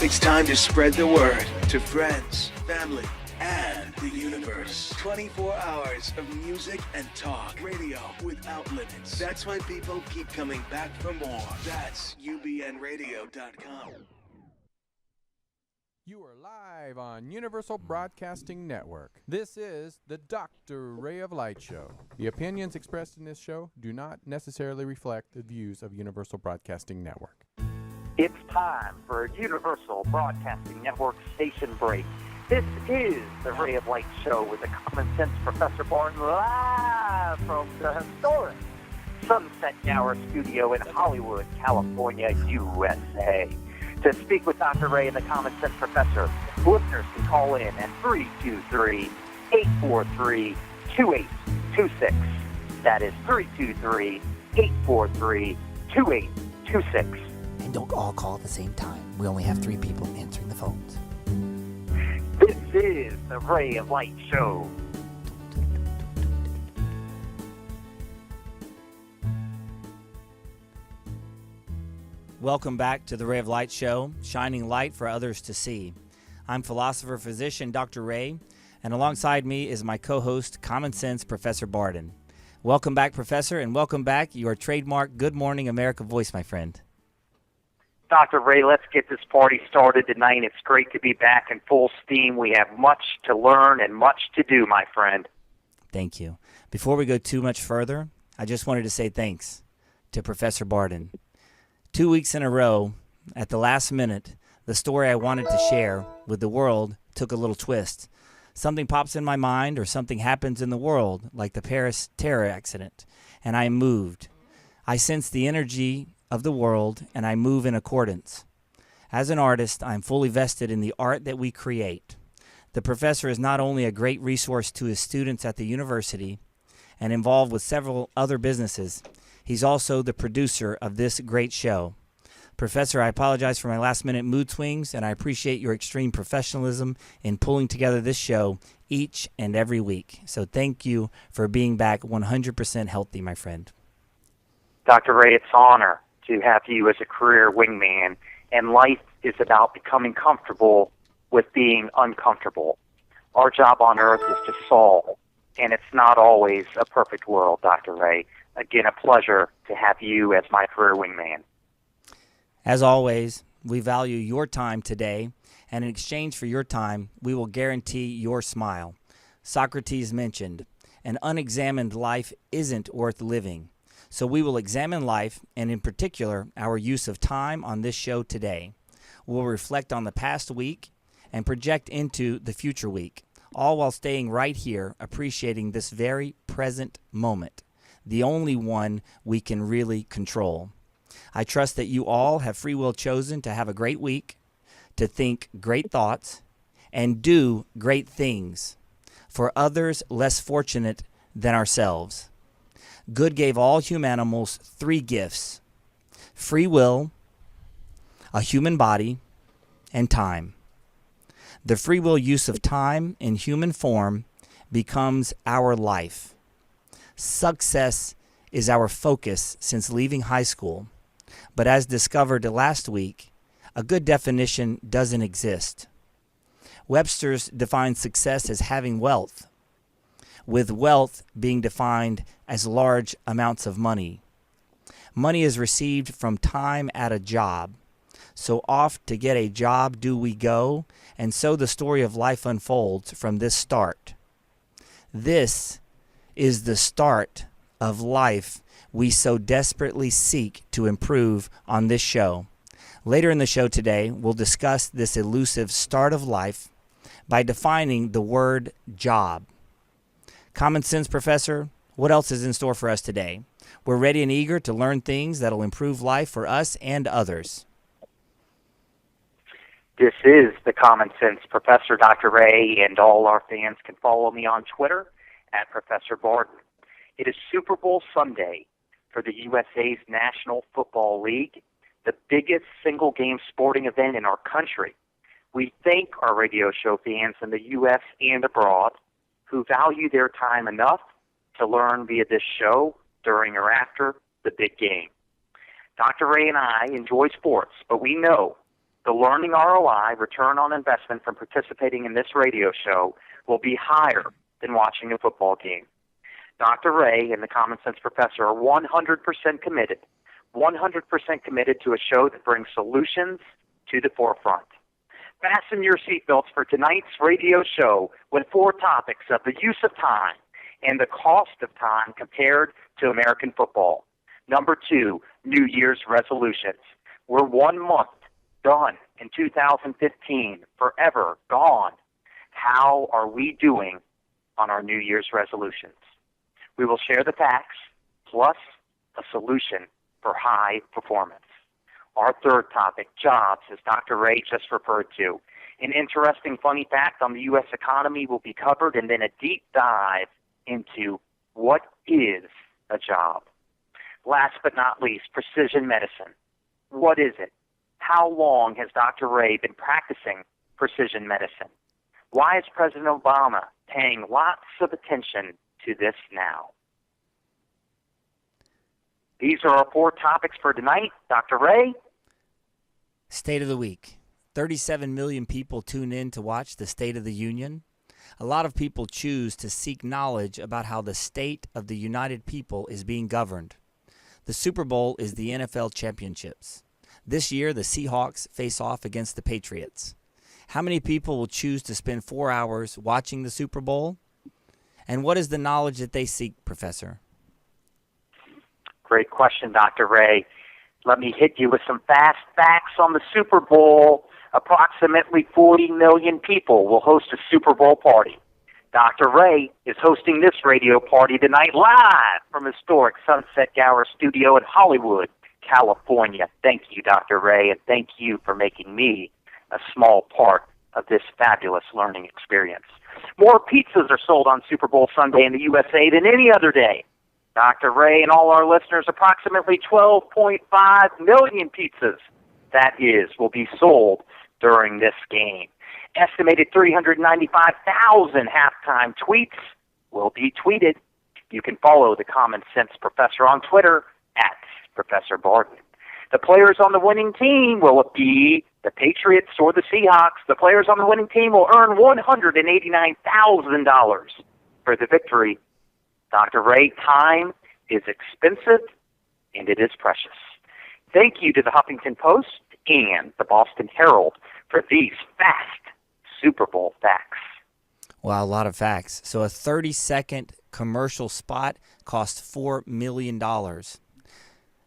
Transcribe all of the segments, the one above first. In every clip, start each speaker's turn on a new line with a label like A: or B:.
A: It's time to spread the word to friends, family, and the universe. 24 hours of music and talk. Radio without limits. That's why people keep coming back for more. That's UBNradio.com.
B: You are live on Universal Broadcasting Network. This is the Dr. Ray of Light Show. The opinions expressed in this show do not necessarily reflect the views of Universal Broadcasting Network.
C: It's time for a Universal Broadcasting Network station break. This is the Ray of Light Show with the Common Sense Professor Barton live from the historic Sunset Gower Studio in Hollywood, California, USA. To speak with Dr. Ray and the Common Sense Professor, listeners can call in at 323-843-2826. That is 323-843-2826.
D: And don't all call at the same time. We only have 3 people answering the phones.
C: This is the Ray of Light Show.
D: Welcome back to the Ray of Light Show, shining light for others to see. I'm philosopher-physician Dr. Ray, and alongside me is my co-host, Common Sense Professor Barton. Welcome back, Professor, and welcome back your trademark Good Morning America voice, my friend.
C: Dr. Ray, let's get this party started tonight. It's great to be back in full steam. We have much to learn and much to do, my friend.
D: Thank you. Before we go too much further, I just wanted to say thanks to Professor Barton. 2 weeks in a row, at the last minute, the story I wanted to share with the world took a little twist. Something pops in my mind or something happens in the world, like the Paris terror accident, and I am moved. I sense the energy of the world, and I move in accordance. As an artist, I am fully vested in the art that we create. The professor is not only a great resource to his students at the university and involved with several other businesses, he's also the producer of this great show. Professor, I apologize for my last-minute mood swings, and I appreciate your extreme professionalism in pulling together this show each and every week. So thank you for being back 100% healthy, my friend.
C: Dr. Ray, it's an honor to have you as a career wingman, and life is about becoming comfortable with being uncomfortable. Our job on earth is to solve, and it's not always a perfect world, Dr. Ray. Again, a pleasure to have you as my career wingman.
D: As always, we value your time today, and in exchange for your time, we will guarantee your smile. Socrates mentioned, an unexamined life isn't worth living. So we will examine life, and in particular, our use of time on this show today. We'll reflect on the past week and project into the future week, all while staying right here, appreciating this very present moment, the only one we can really control. I trust that you all have free will chosen to have a great week, to think great thoughts, and do great things for others less fortunate than ourselves. God gave all humanimals 3 gifts: free will, a human body, and time. The free will use of time in human form becomes our life. Success is our focus since leaving high school, but as discovered last week, a good definition doesn't exist. Webster's defines success as having wealth, with wealth being defined as large amounts of money. Money is received from time at a job. So off to get a job do we go, and so the story of life unfolds from this start. This is the start of life we so desperately seek to improve on this show. Later in the show today, we'll discuss this elusive start of life by defining the word job. Common Sense Professor, what else is in store for us today? We're ready and eager to learn things that'll improve life for us and others.
C: This is the Common Sense Professor, Dr. Ray, and all our fans can follow me on Twitter at Professor Barton. It is Super Bowl Sunday for the USA's National Football League, the biggest single-game sporting event in our country. We thank our radio show fans in the U.S. and abroad who value their time enough to learn via this show during or after the big game. Dr. Ray and I enjoy sports, but we know The learning ROI, return on investment from participating in this radio show, will be higher than watching a football game. Dr. Ray and the Common Sense Professor are 100% committed to a show that brings solutions to the forefront. Fasten your seatbelts for tonight's radio show with 4 topics of the use of time and the cost of time compared to American football. Number 2, New Year's resolutions. We're 1 month done in 2015, forever gone. How are we doing on our New Year's resolutions? We will share the facts plus a solution for high performance. Our third topic, jobs, as Dr. Ray just referred to. An interesting, funny fact on the U.S. economy will be covered, and then a deep dive into what is a job. Last but not least, precision medicine. What is it? How long has Dr. Ray been practicing precision medicine? Why is President Obama paying lots of attention to this now? These are our 4 topics for tonight. Dr. Ray?
D: State of the week. 37 million people tune in to watch the State of the Union. A lot of people choose to seek knowledge about how the state of the United People is being governed. The Super Bowl is the NFL championships. This year, the Seahawks face off against the Patriots. How many people will choose to spend 4 hours watching the Super Bowl? And what is the knowledge that they seek, Professor?
C: Great question, Dr. Ray. Let me hit you with some fast facts on the Super Bowl. Approximately 40 million people will host a Super Bowl party. Dr. Ray is hosting this radio party tonight live from historic Sunset Gower Studio in Hollywood, California. Thank you, Dr. Ray, and thank you for making me a small part of this fabulous learning experience. More pizzas are sold on Super Bowl Sunday in the USA than any other day. Dr. Ray and all our listeners, approximately 12.5 million pizzas, that is, will be sold during this game. Estimated 395,000 halftime tweets will be tweeted. You can follow the Common Sense Professor on Twitter at Professor Barton. The players on the winning team, will it be the Patriots or the Seahawks? The players on the winning team will earn $189,000 for the victory. Dr. Ray, time is expensive and it is precious. Thank you to the Huffington Post and the Boston Herald for these fast Super Bowl facts.
D: Wow, a lot of facts. So a 30-second commercial spot costs $4 million.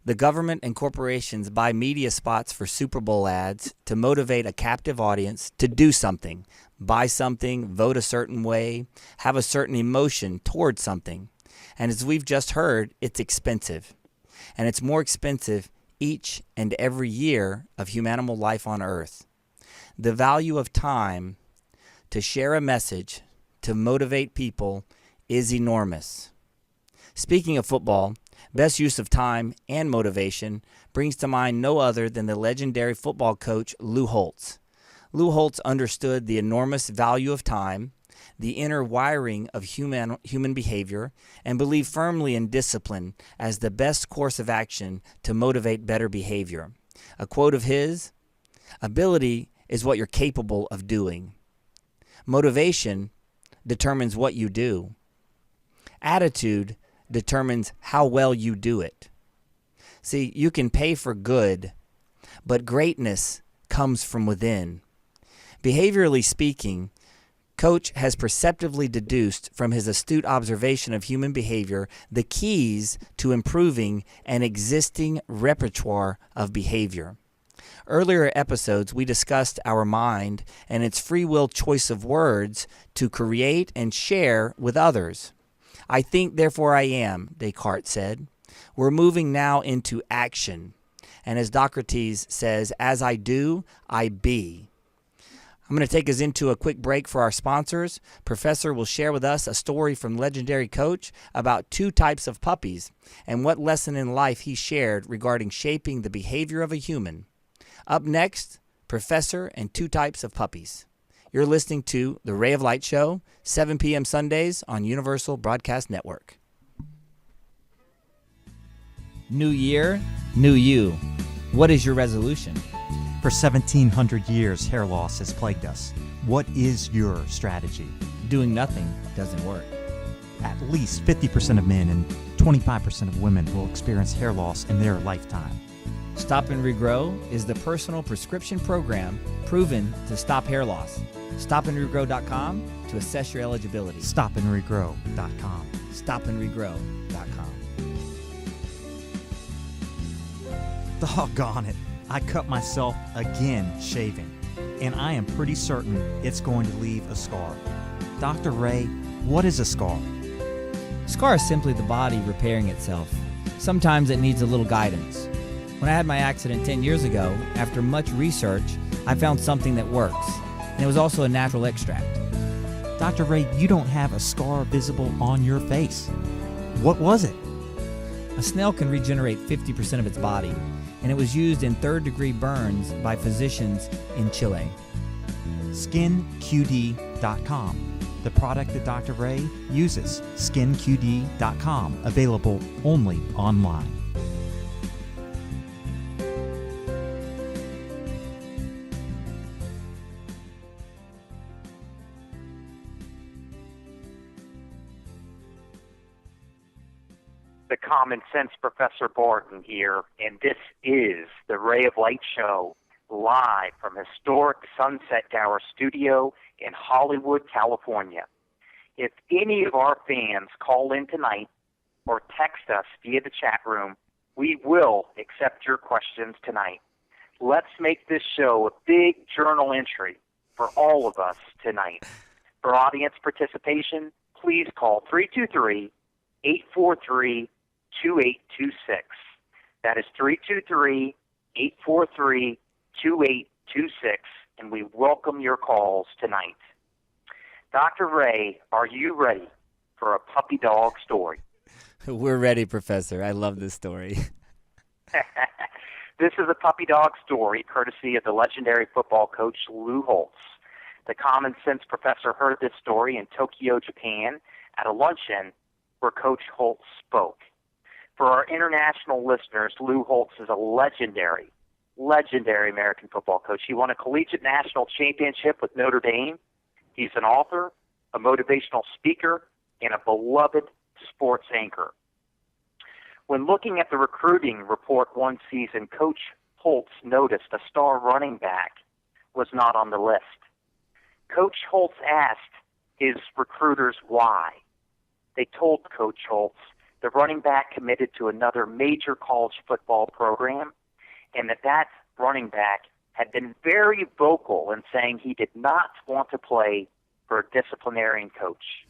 D: The government and corporations buy media spots for Super Bowl ads to motivate a captive audience to do something, buy something, vote a certain way, have a certain emotion towards something. And as we've just heard, it's expensive. And it's more expensive each and every year of humanimal life on Earth. The value of time to share a message, to motivate people, is enormous. Speaking of football, best use of time and motivation brings to mind no other than the legendary football coach Lou Holtz. Lou Holtz understood the enormous value of time, the inner wiring of human behavior, and believed firmly in discipline as the best course of action to motivate better behavior. A quote of his, "Ability is what you're capable of doing. Motivation determines what you do. Attitude determines how well you do it." See, you can pay for good, but greatness comes from within. Behaviorally speaking, Coach has perceptively deduced from his astute observation of human behavior the keys to improving an existing repertoire of behavior. Earlier episodes, we discussed our mind and its free will choice of words to create and share with others. "I think, therefore I am," Descartes said. We're moving now into action. And as Socrates says, "As I do, I be." I'm going to take us into a quick break for our sponsors. Professor will share with us a story from legendary Coach about 2 types of puppies and what lesson in life he shared regarding shaping the behavior of a human. Up next, Professor and 2 types of puppies. You're listening to The Ray of Light Show, 7 p.m. Sundays on Universal Broadcast Network. New year, new you. What is your resolution?
E: For 1,700 years, hair loss has plagued us. What is your strategy?
D: Doing nothing doesn't work.
E: At least 50% of men and 25% of women will experience hair loss in their lifetime.
D: Stop and Regrow is the personal prescription program proven to stop hair loss. StopandRegrow.com to assess your eligibility.
E: StopandRegrow.com.
D: StopandRegrow.com.
E: Doggone it. I cut myself again shaving, and I am pretty certain it's going to leave a scar. Dr. Ray, what is a scar?
D: Scar is simply the body repairing itself. Sometimes it needs a little guidance. When I had my accident 10 years ago, after much research, I found something that works, and it was also a natural extract.
E: Dr. Ray, you don't have a scar visible on your face. What was it?
D: A snail can regenerate 50% of its body, and it was used in third-degree burns by physicians in Chile.
E: SkinQD.com, the product that Dr. Ray uses. SkinQD.com, available only online.
C: The Common Sense Professor Barton here, and this is the Ray of Light Show, live from historic Sunset Tower Studio in Hollywood, California. If any of our fans call in tonight or text us via the chat room, we will accept your questions tonight. Let's make this show a big journal entry for all of us tonight. For audience participation, please call 323-843-2826. That is 323-843-2826, and we welcome your calls tonight. Dr. Ray, are you ready for a puppy dog story?
D: We're ready, Professor. I love this story.
C: This is a puppy dog story courtesy of the legendary football coach Lou Holtz. The Common Sense Professor heard this story in Tokyo, Japan, at a luncheon where Coach Holtz spoke. For our international listeners, Lou Holtz is a legendary American football coach. He won a collegiate national championship with Notre Dame. He's an author, a motivational speaker, and a beloved sports anchor. When looking at the recruiting report one season, Coach Holtz noticed a star running back was not on the list. Coach Holtz asked his recruiters why. They told Coach Holtz the running back committed to another major college football program, and that running back had been very vocal in saying he did not want to play for a disciplinarian coach.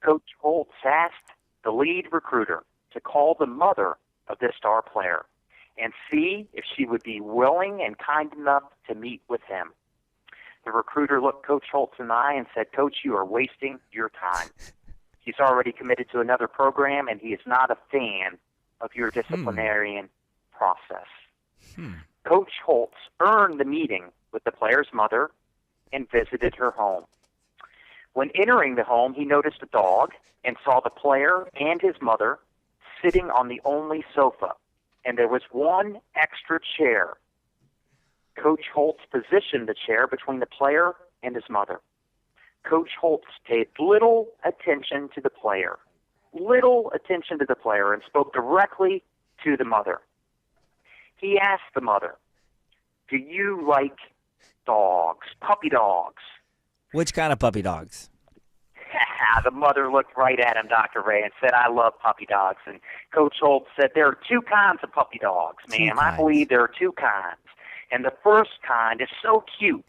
C: Coach Holtz asked the lead recruiter to call the mother of this star player and see if she would be willing and kind enough to meet with him. The recruiter looked Coach Holtz in the eye and said, "Coach, you are wasting your time. He's already committed to another program, and he is not a fan of your disciplinarian process." Coach Holtz earned the meeting with the player's mother and visited her home. When entering the home, he noticed a dog and saw the player and his mother sitting on the only sofa, and there was one extra chair. Coach Holtz positioned the chair between the player and his mother. Coach Holtz paid little attention to the player, and spoke directly to the mother. He asked the mother, "Do you like dogs, puppy dogs?"
D: Which kind of puppy dogs?
C: The mother looked right at him, Dr. Ray, and said, "I love puppy dogs." And Coach Holtz said, "There are two kinds of puppy dogs, ma'am. I believe there are two kinds. And the first kind is so cute.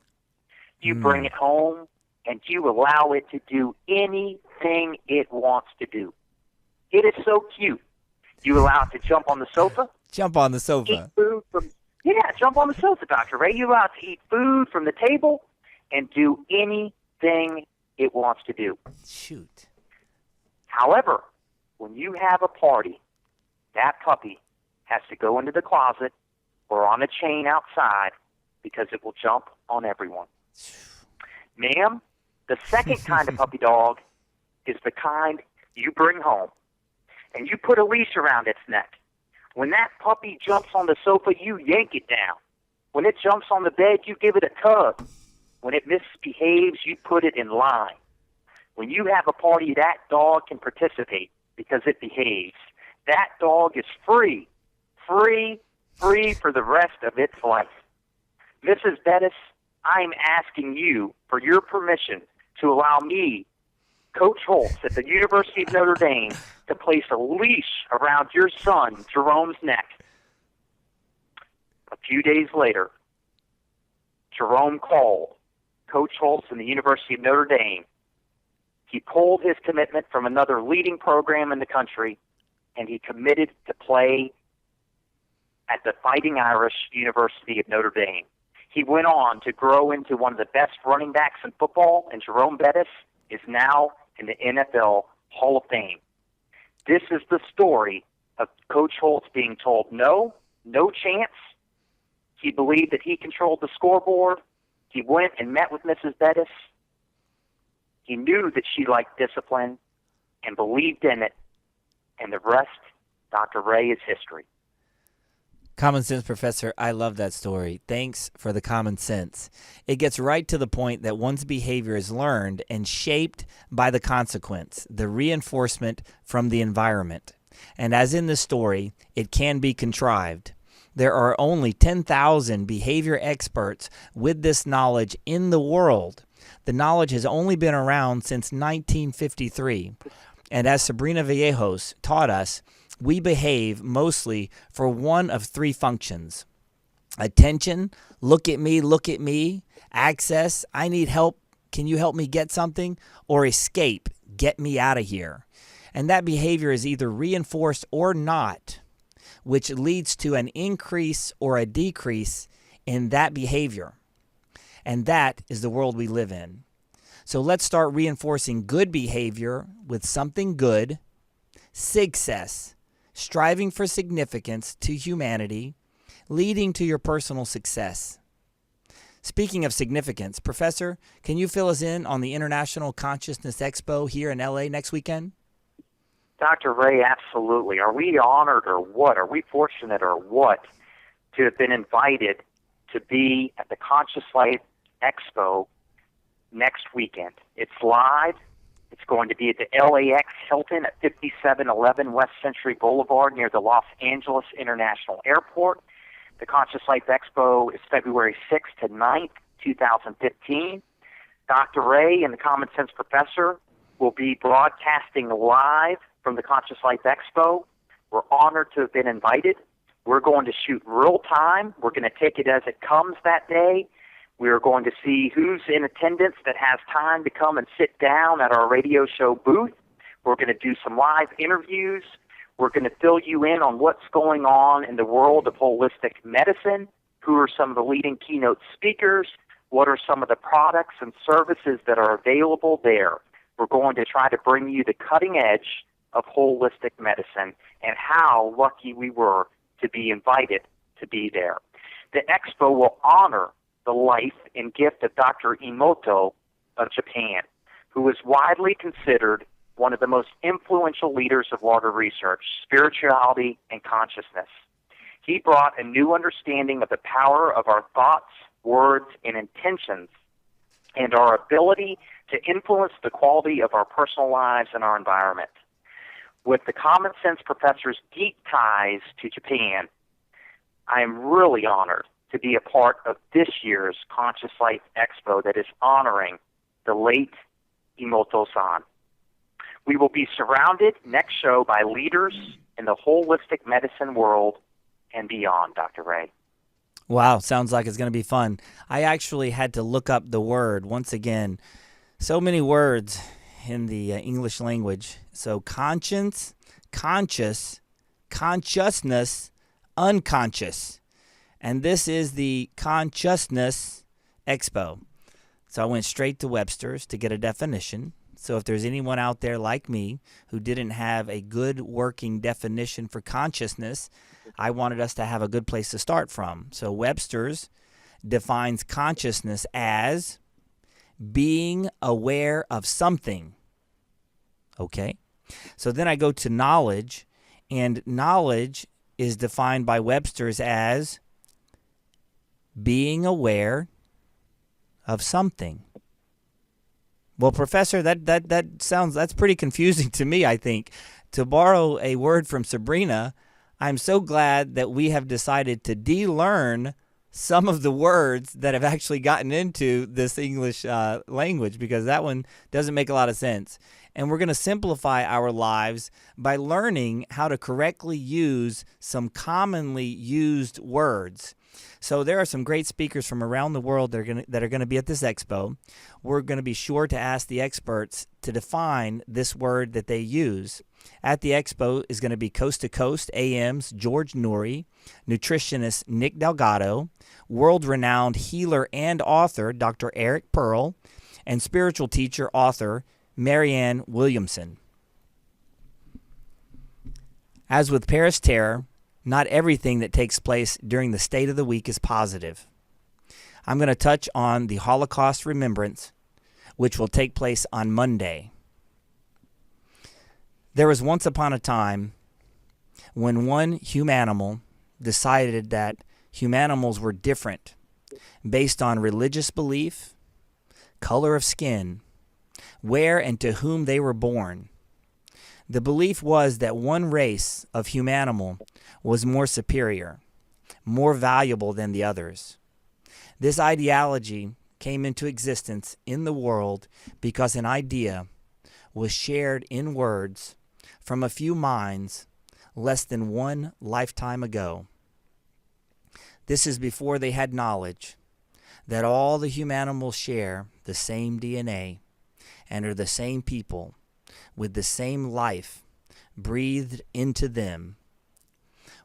C: You bring it home, and you allow it to do anything it wants to do. It is so cute. You allow it to jump on the sofa.
D: Jump on the sofa.
C: Eat food from, jump on the sofa, Dr. Ray. You allow it to eat food from the table and do anything it wants to do.
D: Shoot.
C: However, when you have a party, that puppy has to go into the closet or on a chain outside because it will jump on everyone. Ma'am, the second kind of puppy dog is the kind you bring home, and you put a leash around its neck. When that puppy jumps on the sofa, you yank it down. When it jumps on the bed, you give it a tug. When it misbehaves, you put it in line. When you have a party, that dog can participate because it behaves. That dog is free for the rest of its life. Mrs. Bettis, I'm asking you for your permission to allow me, Coach Holtz at the University of Notre Dame, to place a leash around your son, Jerome's neck. A few days later, Jerome called Coach Holtz in the University of Notre Dame. He pulled his commitment from another leading program in the country, and he committed to play at the Fighting Irish University of Notre Dame. He went on to grow into one of the best running backs in football, and Jerome Bettis is now in the NFL Hall of Fame. This is the story of Coach Holtz being told no chance. He believed that he controlled the scoreboard. He went and met with Mrs. Bettis. He knew that she liked discipline and believed in it. And the rest, Dr. Ray, is history.
D: Common sense, Professor. I love that story. Thanks for the common sense. It gets right to the point that one's behavior is learned and shaped by the consequence, the reinforcement from the environment. And as in the story, it can be contrived. There are only 10,000 behavior experts with this knowledge in the world. The knowledge has only been around since 1953. And as Sabrina Vallejos taught us, we behave mostly for one of three functions: attention, look at me, access, I need help, can you help me get something, or escape, get me out of here. And that behavior is either reinforced or not, which leads to an increase or a decrease in that behavior. And that is the world we live in. So let's start reinforcing good behavior with something good, success, striving for significance to humanity, leading to your personal success. Speaking of significance, Professor, can you fill us in on the International Consciousness Expo here in LA next weekend?
C: Dr. Ray, absolutely. Are we honored or what? Are we fortunate or what to have been invited to be at the Conscious Life Expo next weekend? It's live. It's going to be at the LAX Hilton at 5711 West Century Boulevard near the Los Angeles International Airport. The Conscious Life Expo is February 6th to 9th, 2015. Dr. Ray and the Common Sense Professor will be broadcasting live from the Conscious Life Expo. We're honored to have been invited. We're going to shoot real time. We're going to take it as it comes that day. We are going to see who's in attendance that has time to come and sit down at our radio show booth. We're going to do some live interviews. We're going to fill you in on what's going on in the world of holistic medicine, who are some of the leading keynote speakers, what are some of the products and services that are available there. We're going to try to bring you the cutting edge of holistic medicine and how lucky we were to be invited to be there. The expo will honor the life and gift of Dr. Emoto of Japan, who is widely considered one of the most influential leaders of water research, spirituality, and consciousness. He brought a new understanding of the power of our thoughts, words, and intentions, and our ability to influence the quality of our personal lives and our environment. With the Common Sense Professor's deep ties to Japan, I am really honored to be a part of this year's Conscious Life Expo that is honoring the late Emoto-san. We will be surrounded next show by leaders in the holistic medicine world and beyond, Dr. Ray.
D: Wow, sounds like it's going to be fun. I actually had to look up the word once again. So many words in the English language. So conscience, conscious, consciousness, unconscious. And this is the Consciousness Expo. So I went straight to Webster's to get a definition. So if there's anyone out there like me who didn't have a good working definition for consciousness, I wanted us to have a good place to start from. So Webster's defines consciousness as being aware of something. Okay? So then I go to knowledge, and knowledge is defined by Webster's as being aware of something. Well, Professor, that's pretty confusing to me, I think. To borrow a word from Sabrina, I'm so glad that we have decided to de-learn some of the words that have actually gotten into this English language, because that one doesn't make a lot of sense. And we're going to simplify our lives by learning how to correctly use some commonly used words. So there are some great speakers from around the world that are going to be at this expo. We're going to be sure to ask the experts to define this word that they use. At the expo is going to be Coast to Coast AM's George Noory, nutritionist Nick Delgado, world-renowned healer and author Dr. Eric Pearl, and spiritual teacher author Marianne Williamson. As with Paris Terror, not everything that takes place during the State of the Week is positive. I'm going to touch on the Holocaust Remembrance, which will take place on Monday. There was once upon a time when one humanimal decided that humanimals were different based on religious belief, color of skin, where and to whom they were born. The belief was that one race of humanimal was more superior, more valuable than the others. This ideology came into existence in the world because an idea was shared in words from a few minds less than one lifetime ago. This is before they had knowledge that all the humanimals share the same DNA and are the same people with the same life breathed into them.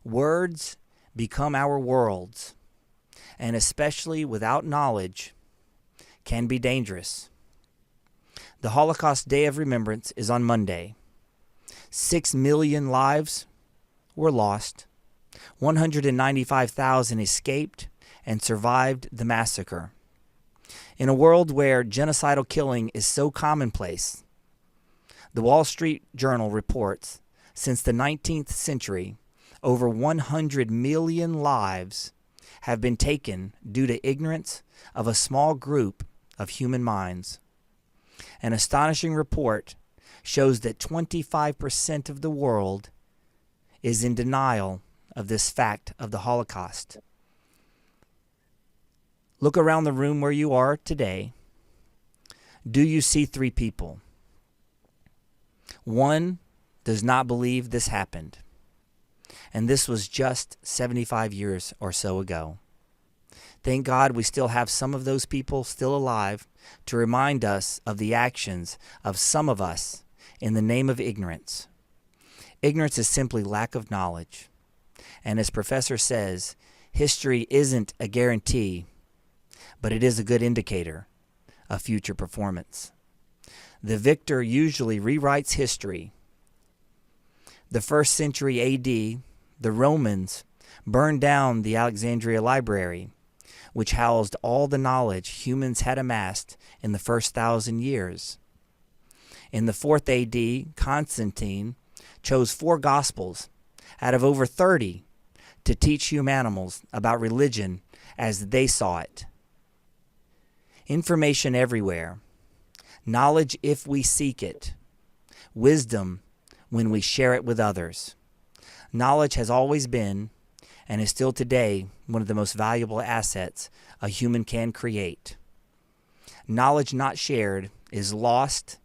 D: Words become our worlds, and especially without knowledge, can be dangerous. The Holocaust Day of Remembrance is on Monday. 6 million lives were lost. 195,000 escaped and survived the massacre. In a world where genocidal killing is so commonplace, the Wall Street Journal reports since the 19th century, over 100 million lives have been taken due to ignorance of a small group of human minds. An astonishing report shows that 25% of the world is in denial of this fact of the Holocaust. Look around the room where you are today. Do you see 3 people? One does not believe this happened, and this was just 75 years or so ago. Thank God we still have some of those people still alive to remind us of the actions of some of us in the name of ignorance. Ignorance is simply lack of knowledge. And as Professor says, history isn't a guarantee, but it is a good indicator of future performance. The victor usually rewrites history. The 1st century AD, the Romans burned down the Alexandria Library, which housed all the knowledge humans had amassed in the first 1,000 years. In the 4th AD, Constantine chose 4 Gospels out of over 30 to teach humanimals about religion as they saw it. Information everywhere. Knowledge if we seek it. Wisdom when we share it with others. Knowledge has always been, and is still today, one of the most valuable assets a human can create. Knowledge not shared is lost,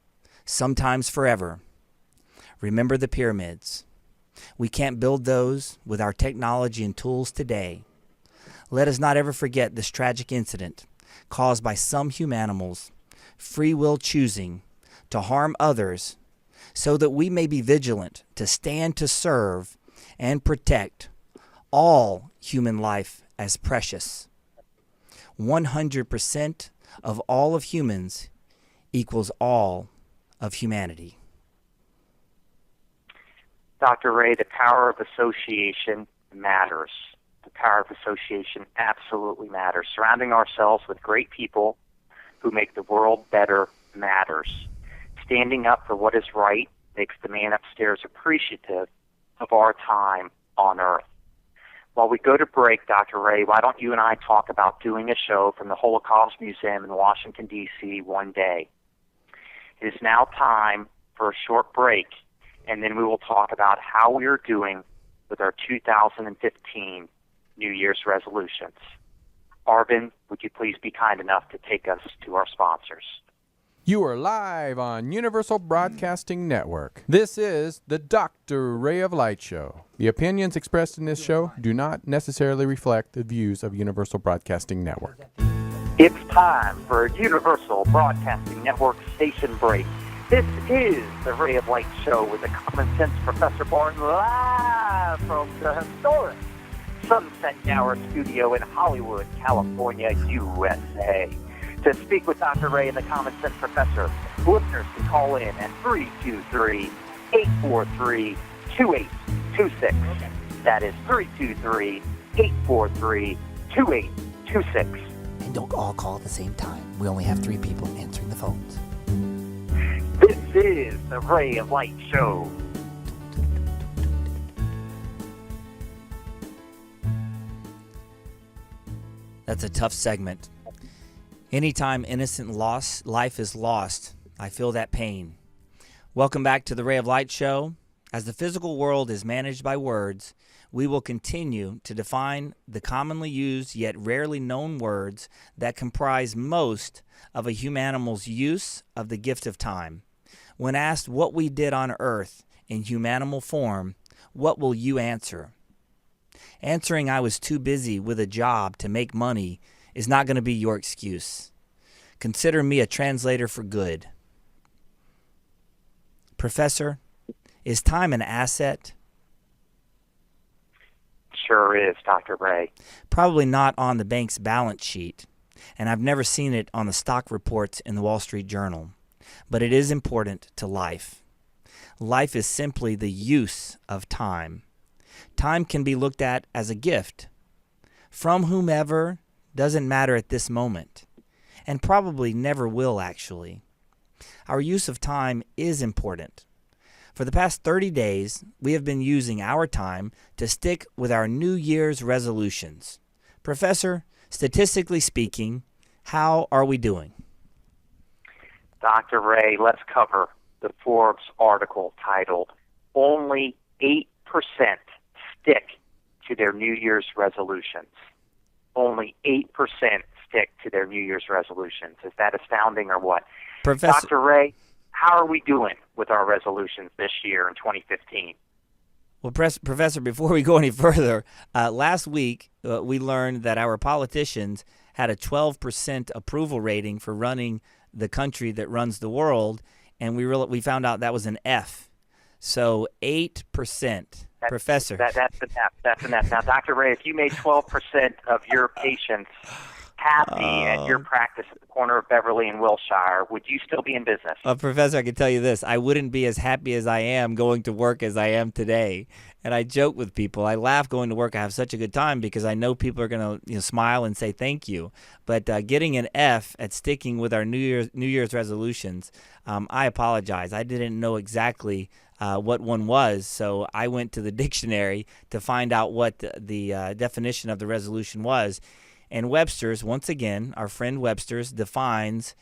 D: sometimes forever. Remember the pyramids. We can't build those with our technology and tools today. Let us not ever forget this tragic incident caused by some humanimals free will choosing to harm others so that we may be vigilant to stand to serve and protect all human life as precious. 100% of all of humans equals all of humanity.
C: Dr. Ray, the power of association matters. The power of association absolutely matters. Surrounding ourselves with great people who make the world better matters. Standing up for what is right makes the man upstairs appreciative of our time on earth. While we go to break, Dr. Ray, why don't you and I talk about doing a show from the Holocaust Museum in Washington, D.C. one day? It is now time for a short break, and then we will talk about how we are doing with our 2015 New Year's resolutions. Arvin, would you please be kind enough to take us to our sponsors?
B: You are live on Universal Broadcasting Network. This is the Dr. Ray of Light Show. The opinions expressed in this show do not necessarily reflect the views of Universal Broadcasting Network.
C: It's time for a Universal Broadcasting Network station break. This is the Ray of Light Show with the Common Sense Professor Barton live from the historic Sunset Gower Studio in Hollywood, California, USA. To speak with Dr. Ray and the Common Sense Professor, listeners can call in at 323-843-2826. That is 323-843-2826.
F: And don't all call at the same time. We only have 3 people answering the phones.
C: This is the Ray of Light Show.
D: That's a tough segment. Anytime innocent life is lost, I feel that pain. Welcome back to the Ray of Light Show. As the physical world is managed by words, we will continue to define the commonly used yet rarely known words that comprise most of a humanimal's use of the gift of time. When asked what we did on earth in humanimal form, what will you answer? Answering I was too busy with a job to make money is not going to be your excuse. Consider me a translator for good. Professor, is time an asset?
C: Sure is, Dr. Ray.
D: Probably not on the bank's balance sheet, and I've never seen it on the stock reports in the Wall Street Journal. But it is important to life. Life is simply the use of time. Time can be looked at as a gift from whomever, doesn't matter at this moment, and probably never will actually. Our use of time is important. For the past 30 days, we have been using our time to stick with our New Year's resolutions. Professor, statistically speaking, how are we doing?
C: Dr. Ray, let's cover the Forbes article titled, Only 8% Stick to Their New Year's Resolutions. Only 8% stick to their New Year's resolutions. Is that astounding or what?
D: Professor,
C: Dr. Ray, how are we doing with our resolutions this year in 2015?
D: Well, Professor, before we go any further, last week we learned that our politicians had a 12% approval rating for running the country that runs the world, and we found out that was an F. So 8%. Professor.
C: That's an F. That's an F. Now, Dr. Ray, if you made 12% of your patients happy at your practice at the corner of Beverly and Wilshire, would you still be in business?
D: Professor, I can tell you this. I wouldn't be as happy as I am going to work as I am today. And I joke with people. I laugh going to work. I have such a good time because I know people are going to smile and say thank you. But getting an F at sticking with our New Year's resolutions, I apologize. I didn't know exactly what one was, so I went to the dictionary to find out what the definition of the resolution was. And Webster's, once again, our friend Webster's, defines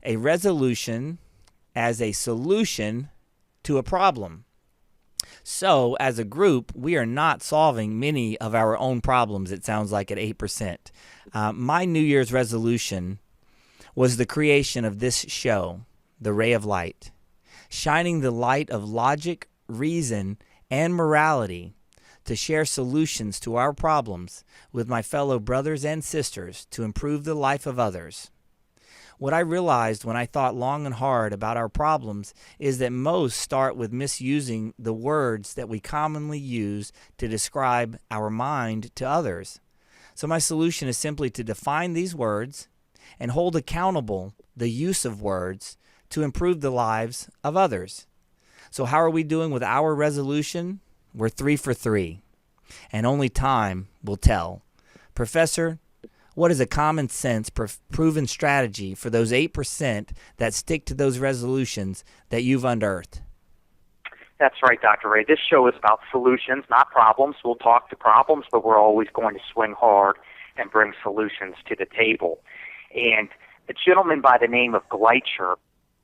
D: a resolution as a solution to a problem. So, as a group, we are not solving many of our own problems, it sounds like, at 8%. My New Year's resolution was the creation of this show, The Ray of Light, shining the light of logic, reason, and morality to share solutions to our problems with my fellow brothers and sisters to improve the life of others. What I realized when I thought long and hard about our problems is that most start with misusing the words that we commonly use to describe our mind to others. So my solution is simply to define these words and hold accountable the use of words to improve the lives of others. So how are we doing with our resolution? We're 3 for 3, and only time will tell. Professor, what is a common sense proven strategy for those 8% that stick to those resolutions that you've unearthed?
C: That's right, Dr. Ray. This show is about solutions, not problems. We'll talk to problems, but we're always going to swing hard and bring solutions to the table. And a gentleman by the name of Gleicher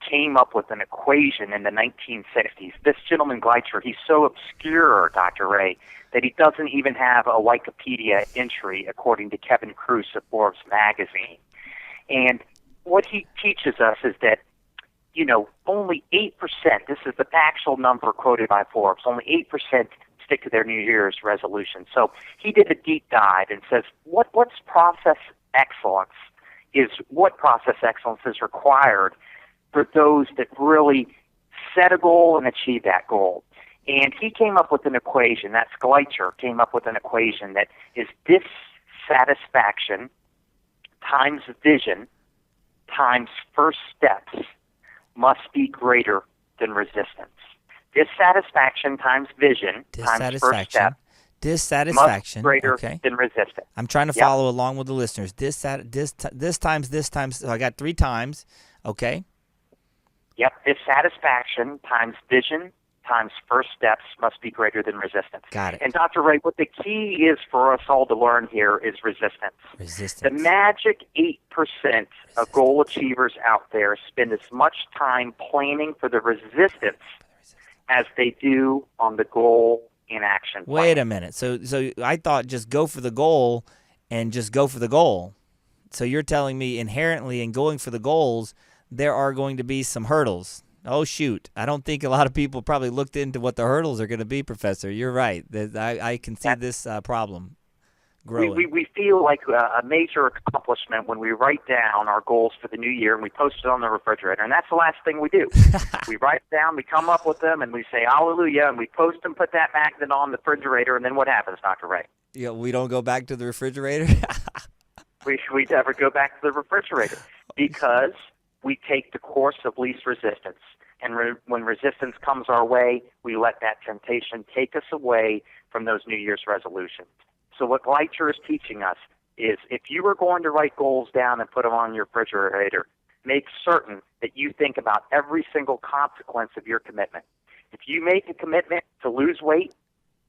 C: came up with an equation in the 1960s. This gentleman, Gleicher, he's so obscure, Dr. Ray, that he doesn't even have a Wikipedia entry, according to Kevin Kruse of Forbes magazine. And what he teaches us is that, only 8%, this is the actual number quoted by Forbes, only 8% stick to their New Year's resolution. So he did a deep dive and says, what process excellence is required for those that really set a goal and achieve that goal. And he came up with an equation, that's Gleicher, came up with an equation that is dissatisfaction times vision times first steps must be greater than resistance. Dissatisfaction times vision times first step
D: Dissatisfaction.
C: must be greater
D: okay.
C: than resistance.
D: I'm trying to follow along with the listeners. This times. So I got 3 times. Okay.
C: Yep. Dissatisfaction times vision times first steps must be greater than resistance.
D: Got it.
C: And Dr. Ray, what the key is for us all to learn here is resistance. The magic 8% of goal achievers out there spend as much time planning for the resistance as they do on the goal in action plan.
D: Wait a minute. So I thought just go for the goal and just go for the goal. So you're telling me inherently in going for the goals, there are going to be some hurdles. Oh, shoot. I don't think a lot of people probably looked into what the hurdles are going to be, Professor. You're right. I can see this problem growing.
C: We feel like a major accomplishment when we write down our goals for the new year and we post it on the refrigerator. And that's the last thing we do. We write it down, we come up with them, and we say hallelujah, and we post them, put that magnet on the refrigerator, and then what happens, Dr. Ray?
D: Yeah, we don't go back to the refrigerator?
C: we never go back to the refrigerator because we take the course of least resistance. And when resistance comes our way, we let that temptation take us away from those New Year's resolutions. So what Gleicher is teaching us is if you are going to write goals down and put them on your refrigerator, make certain that you think about every single consequence of your commitment. If you make a commitment to lose weight,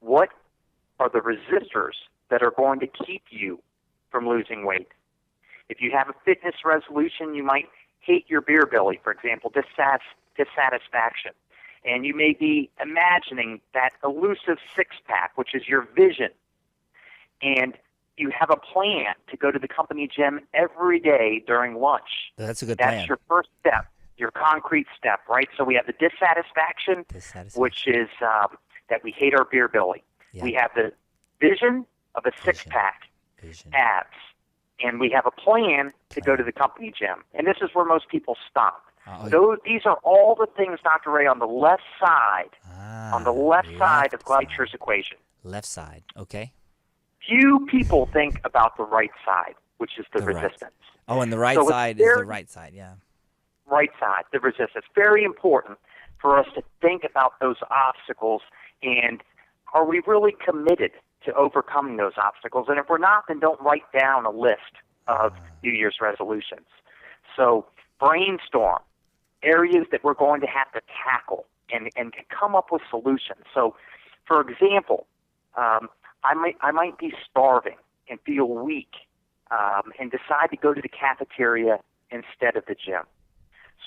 C: what are the resistors that are going to keep you from losing weight? If you have a fitness resolution, you might hate your beer belly, for example, dissatisfaction. And you may be imagining that elusive six-pack, which is your vision. And you have a plan to go to the company gym every day during lunch.
D: That's a good plan.
C: That's your first step, your concrete step, right? So we have the dissatisfaction. Which is that we hate our beer belly. Yeah. We have the vision of a six-pack, abs. And we have a plan to go to the company gym. And this is where most people stop. These are all the things, Dr. Ray, on the left side, side of Gleicher's equation.
D: Left side, okay.
C: Few people think about the right side, which is the resistance.
D: Right. Oh, and the right side is the right side, yeah.
C: Right side, the resistance. Very important for us to think about those obstacles, and are we really committed to overcoming those obstacles? And if we're not, then don't write down a list of New Year's resolutions. So brainstorm areas that we're going to have to tackle and come up with solutions. So, for example, I might be starving and feel weak and decide to go to the cafeteria instead of the gym.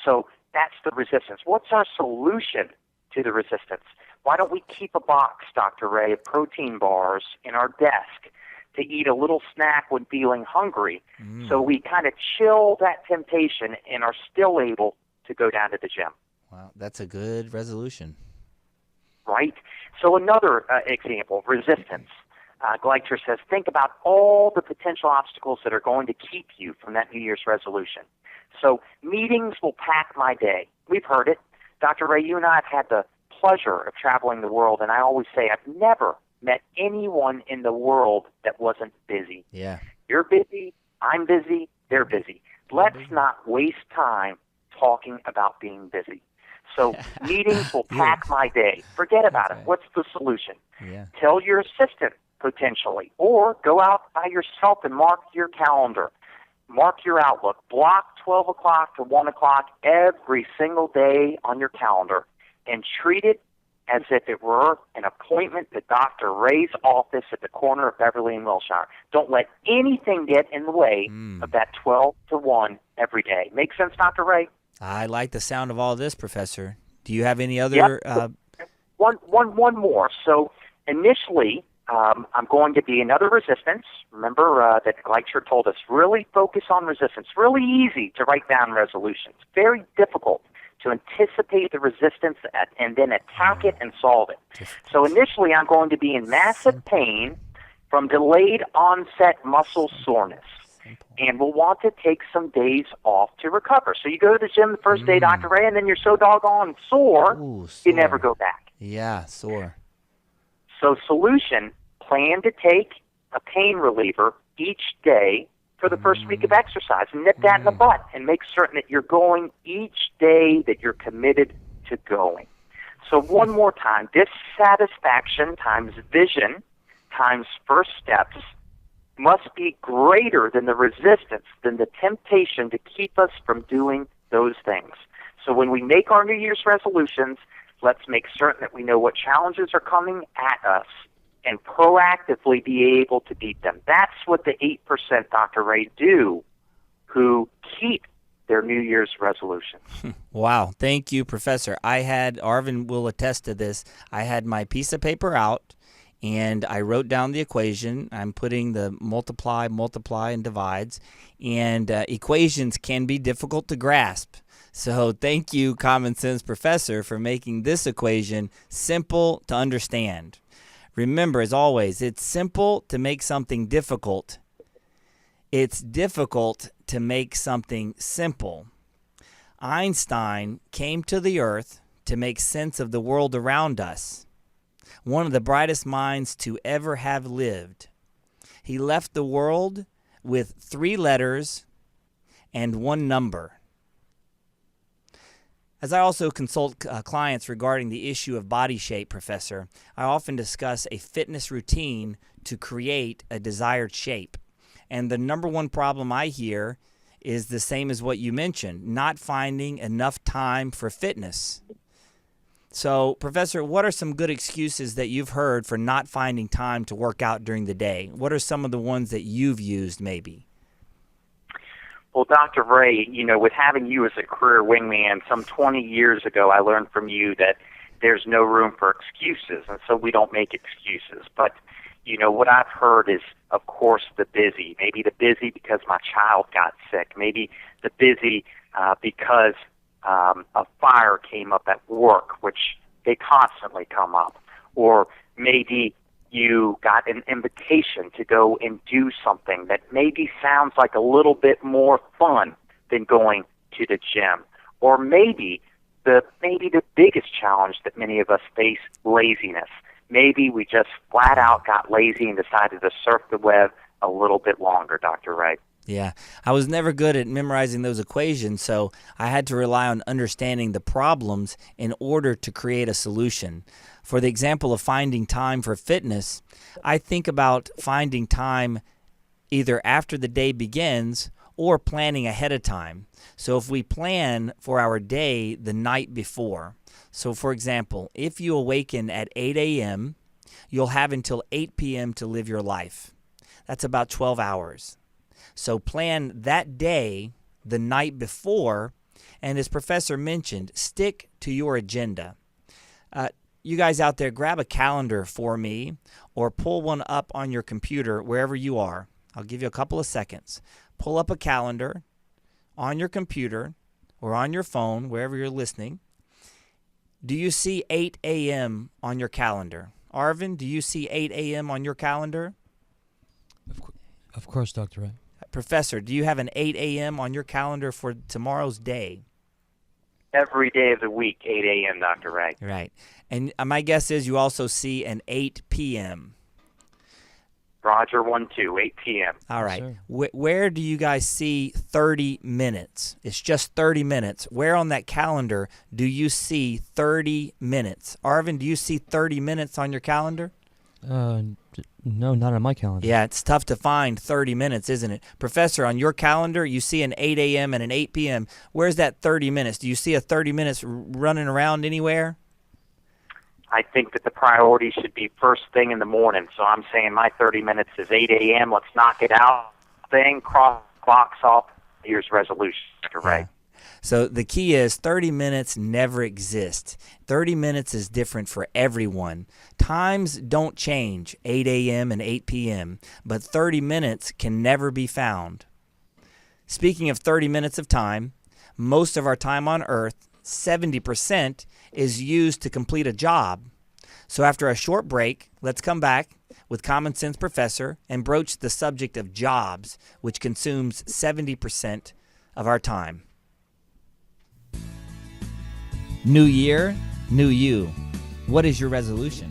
C: So that's the resistance. What's our solution to the resistance? Why don't we keep a box, Dr. Ray, of protein bars in our desk to eat a little snack when feeling hungry so we kind of chill that temptation and are still able to go down to the gym?
D: Wow, that's a good resolution.
C: Right? So another example, resistance. Gleicher says, think about all the potential obstacles that are going to keep you from that New Year's resolution. So meetings will pack my day. We've heard it. Dr. Ray, you and I have had the pleasure of traveling the world, and I always say I've never met anyone in the world that wasn't busy.
D: Yeah.
C: You're busy, I'm busy, they're busy. Let's not waste time talking about being busy. So meetings will pack my day. Forget about it. What's the solution?
D: Yeah.
C: Tell your assistant, potentially, or go out by yourself and mark your calendar. Mark your Outlook. Block 12 o'clock to 1 o'clock every single day on your calendar and treat it as if it were an appointment at Dr. Ray's office at the corner of Beverly and Wilshire. Don't let anything get in the way of that 12 to 1 every day. Make sense, Dr. Ray?
D: I like the sound of all this, Professor. Do you have any other?
C: One more. So initially, I'm going to be another resistance. Remember that Gleitscher told us, really focus on resistance. Really easy to write down resolutions. Very difficult to anticipate the resistance and then attack it and solve it. So initially, I'm going to be in massive pain from delayed onset muscle soreness. And we'll want to take some days off to recover. So you go to the gym the first day, Dr. Ray, and then you're so doggone sore, you never go back.
D: Yeah, sore.
C: So solution, plan to take a pain reliever each day for the first week of exercise and nip that in the butt and make certain that you're going each day that you're committed to going. So one more time, dissatisfaction times vision times first steps must be greater than the resistance, than the temptation to keep us from doing those things. So when we make our New Year's resolutions, let's make certain that we know what challenges are coming at us and proactively be able to beat them. That's what the 8%, Dr. Ray, do who keep their New Year's resolutions.
D: Wow. Thank you, Professor. Arvin will attest to this. I had my piece of paper out, and I wrote down the equation. I'm putting the multiply, and divides. And equations can be difficult to grasp. So thank you, Common Sense Professor, for making this equation simple to understand. Remember, as always, it's simple to make something difficult. It's difficult to make something simple. Einstein came to the earth to make sense of the world around us. One of the brightest minds to ever have lived. He left the world with 3 letters and 1 number. As I also consult clients regarding the issue of body shape, Professor, I often discuss a fitness routine to create a desired shape. And the number one problem I hear is the same as what you mentioned, not finding enough time for fitness. So, Professor, what are some good excuses that you've heard for not finding time to work out during the day? What are some of the ones that you've used maybe?
C: Well, Dr. Ray, with having you as a career wingman, some 20 years ago, I learned from you that there's no room for excuses, and so we don't make excuses. But, what I've heard is, of course, the busy. Maybe the busy because my child got sick. Maybe the busy because a fire came up at work, which they constantly come up. Or maybe you got an invitation to go and do something that maybe sounds like a little bit more fun than going to the gym. Or maybe the biggest challenge that many of us face, laziness. Maybe we just flat out got lazy and decided to surf the web a little bit longer, Dr. Ray.
D: Yeah, I was never good at memorizing those equations, so I had to rely on understanding the problems in order to create a solution. For the example of finding time for fitness, I think about finding time either after the day begins or planning ahead of time. So if we plan for our day the night before, so for example, if you awaken at 8 a.m., you'll have until 8 p.m. to live your life. That's about 12 hours. So plan that day the night before, and as Professor mentioned, stick to your agenda. You guys out there, grab a calendar for me or pull one up on your computer wherever you are. I'll give you a couple of seconds. Pull up a calendar on your computer or on your phone, wherever you're listening. Do you see 8 a.m. on your calendar? Arvin, do you see 8 a.m. on your calendar?
G: Of course, Dr. Ray.
D: Professor, do you have an 8 a.m. on your calendar for tomorrow's day?
C: Every day of the week, 8 a.m., Dr. Ray.
D: Right. And my guess is you also see an 8 p.m.
C: Roger, 1-2, 8 p.m.
D: All right.
G: Yes,
D: where do you guys see 30 minutes? It's just 30 minutes. Where on that calendar do you see 30 minutes? Arvin, do you see 30 minutes on your calendar?
G: No, not on my calendar.
D: Yeah, it's tough to find 30 minutes, isn't it? Professor, on your calendar, you see an 8 a.m. and an 8 p.m. Where's that 30 minutes? Do you see a 30 minutes running around anywhere?
C: I think that the priority should be first thing in the morning. So I'm saying my 30 minutes is 8 a.m. Let's knock it out. Thing, cross box off year's resolution, Dr. Ray.
D: Yeah. So the key is 30 minutes never exist. 30 minutes is different for everyone. Times don't change, 8 a.m. and 8 p.m., but 30 minutes can never be found. Speaking of 30 minutes of time, most of our time on Earth, 70%, is used to complete a job. So after a short break, let's come back with Common Sense Professor and broach the subject of jobs, which consumes 70% of our time. New year, new you. What is your resolution?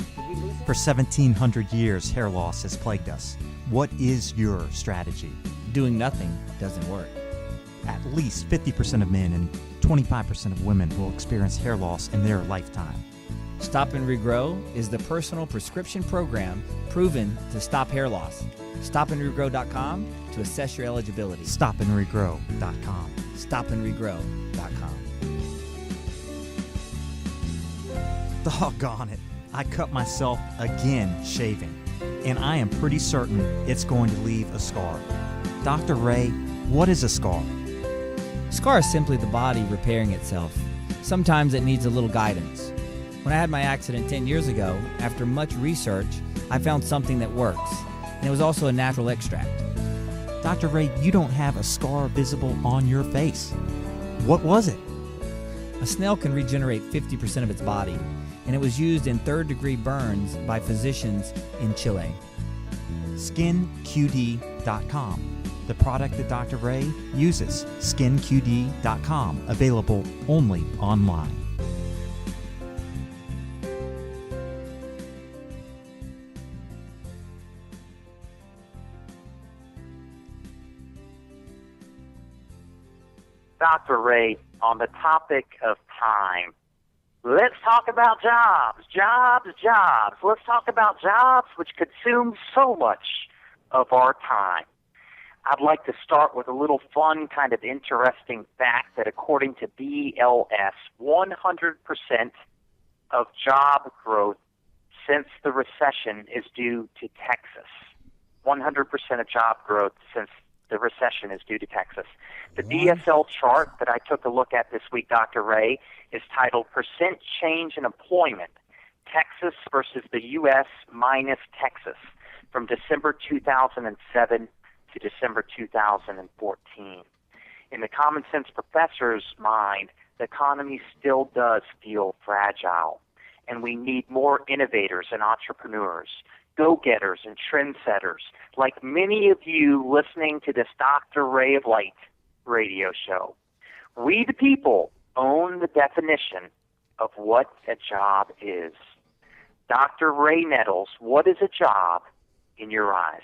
E: For 1,700 years, hair loss has plagued us. What is your strategy?
D: Doing nothing doesn't work.
E: At least 50% of men and 25% of women will experience hair loss in their lifetime.
D: Stop and Regrow is the personal prescription program proven to stop hair loss. StopandRegrow.com to assess your eligibility.
E: StopandRegrow.com.
D: StopandRegrow.com.
E: Doggone it. I cut myself again shaving, and I am pretty certain it's going to leave a scar. Dr. Ray, what is a scar?
D: Scar is simply the body repairing itself. Sometimes it needs a little guidance. When I had my accident 10 years ago, after much research, I found something that works, and it was also a natural extract.
E: Dr. Ray, you don't have a scar visible on your face. What was it?
D: A snail can regenerate 50% of its body, and it was used in third-degree burns by physicians in Chile.
E: SkinQD.com. The product that Dr. Ray uses. SkinQD.com. Available only online.
C: Dr. Ray, on the topic of time, let's talk about jobs. Let's talk about jobs which consume so much of our time. I'd like to start with a little fun, kind of interesting fact that according to BLS, 100% of job growth since the recession is due to Texas. 100% of job growth since the recession is due to Texas. The DSL chart that I took a look at this week, Dr. Ray, is titled Percent Change in Employment, Texas versus the U.S. minus Texas, from December 2007 to December 2014. In the Common Sense Professor's mind, the economy still does feel fragile, and we need more innovators and entrepreneurs, go-getters and trendsetters, like many of you listening to this Dr. Ray of Light radio show. We, the people, own the definition of what a job is. Dr. Ray Nettles, what is a job in your eyes?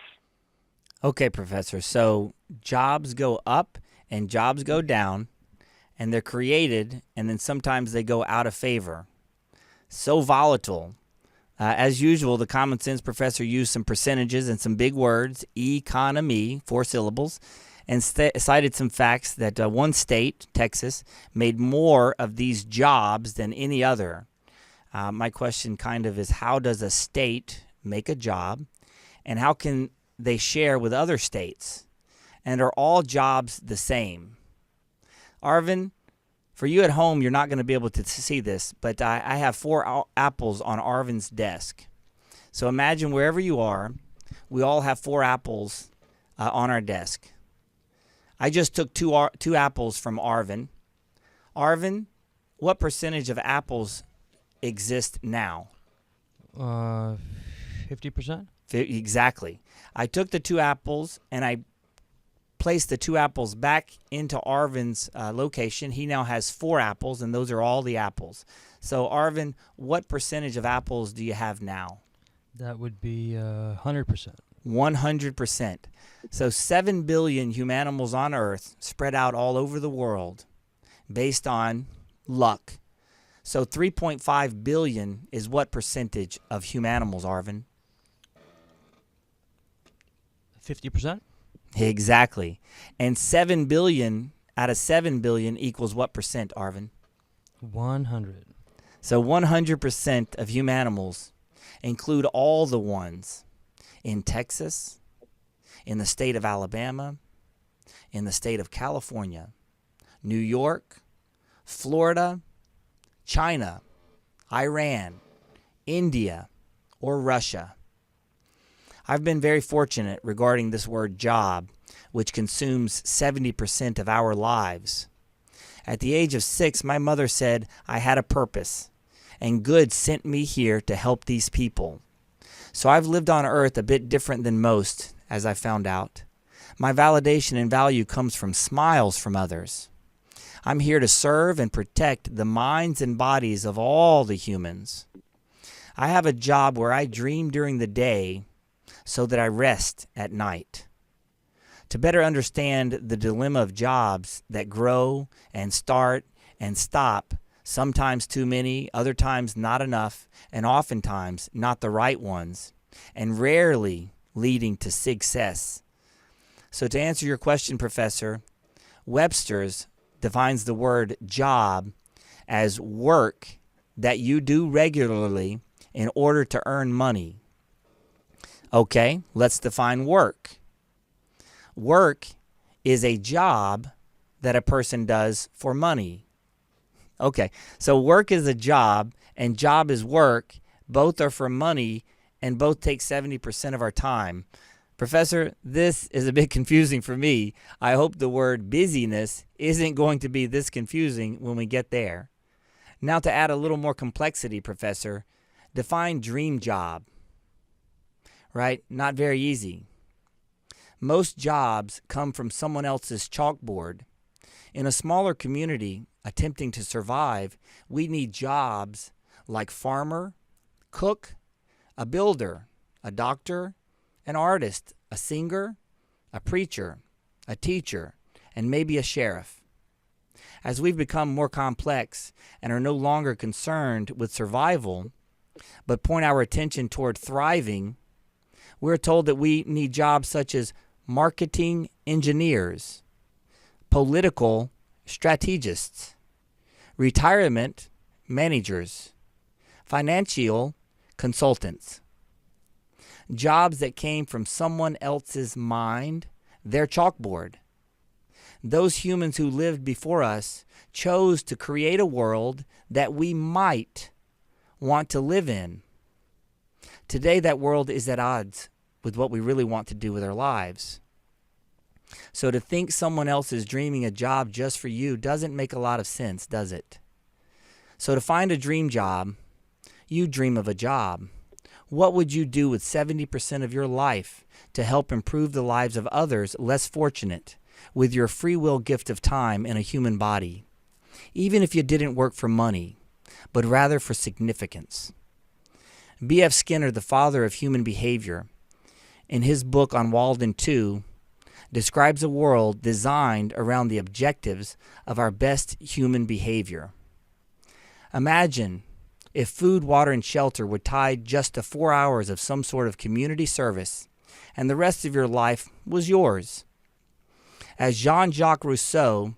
D: Okay, Professor, so jobs go up and jobs go down, and they're created, and then sometimes they go out of favor. So volatile. As usual, the Common Sense Professor used some percentages and some big words, economy, 4 syllables, and cited some facts that one state, Texas, made more of these jobs than any other. My question kind of is, how does a state make a job, and how can they share with other states? And are all jobs the same? Arvin, for you at home, you're not going to be able to see this, but I have 4 apples on Arvin's desk. So imagine wherever you are, we all have 4 apples on our desk. I just took two apples from Arvin. Arvin, what percentage of apples exist now?
G: 50%?
D: Exactly. I took the 2 apples and I placed the 2 apples back into Arvin's location. He now has 4 apples, and those are all the apples. So, Arvin, what percentage of apples do you have now?
G: That would be 100%.
D: 100%. So 7 billion humanimals on Earth spread out all over the world based on luck. So 3.5 billion is what percentage of humanimals, Arvin?
G: 50%?
D: Exactly. And 7 billion out of 7 billion equals what percent, Arvin?
G: 100.
D: So 100% of human animals include all the ones in Texas, in the state of Alabama, in the state of California, New York, Florida, China, Iran, India, or Russia. I've been very fortunate regarding this word job, which consumes 70% of our lives. At the age of 6, my mother said I had a purpose, and God sent me here to help these people. So I've lived on earth a bit different than most, as I found out. My validation and value comes from smiles from others. I'm here to serve and protect the minds and bodies of all the humans. I have a job where I dream during the day so that I rest at night. To better understand the dilemma of jobs that grow and start and stop, sometimes too many, other times not enough, and oftentimes not the right ones, and rarely leading to success. So to answer your question, Professor, Webster's defines the word job as work that you do regularly in order to earn money. Okay, let's define work. Work is a job that a person does for money. Okay, so work is a job and job is work. Both are for money and both take 70% of our time. Professor, this is a bit confusing for me. I hope the word busyness isn't going to be this confusing when we get there. Now to add a little more complexity, Professor, define dream job. Right? Not very easy. Most jobs come from someone else's chalkboard. In a smaller community attempting to survive, we need jobs like farmer, cook, a builder, a doctor, an artist, a singer, a preacher, a teacher, and maybe a sheriff. As we've become more complex and are no longer concerned with survival, but point our attention toward thriving, we're told that we need jobs such as marketing engineers, political strategists, retirement managers, financial consultants. Jobs that came from someone else's mind, their chalkboard. Those humans who lived before us chose to create a world that we might want to live in. Today, that world is at odds with what we really want to do with our lives. So to think someone else is dreaming a job just for you doesn't make a lot of sense, does it? So to find a dream job, you dream of a job. What would you do with 70% of your life to help improve the lives of others less fortunate with your free will gift of time in a human body? Even if you didn't work for money, but rather for significance. B.F. Skinner, the father of human behavior, in his book on Walden 2, describes a world designed around the objectives of our best human behavior. Imagine if food, water, and shelter were tied just to 4 hours of some sort of community service, and the rest of your life was yours. As Jean-Jacques Rousseau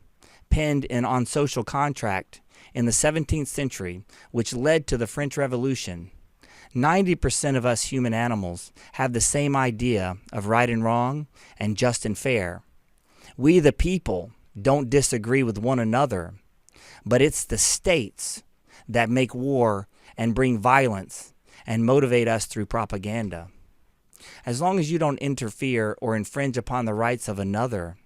D: penned in On Social Contract in the 17th century, which led to the French Revolution, 90% of us human animals have the same idea of right and wrong and just and fair. We, the people, don't disagree with one another, but it's the states that make war and bring violence and motivate us through propaganda. As long as you don't interfere or infringe upon the rights of another,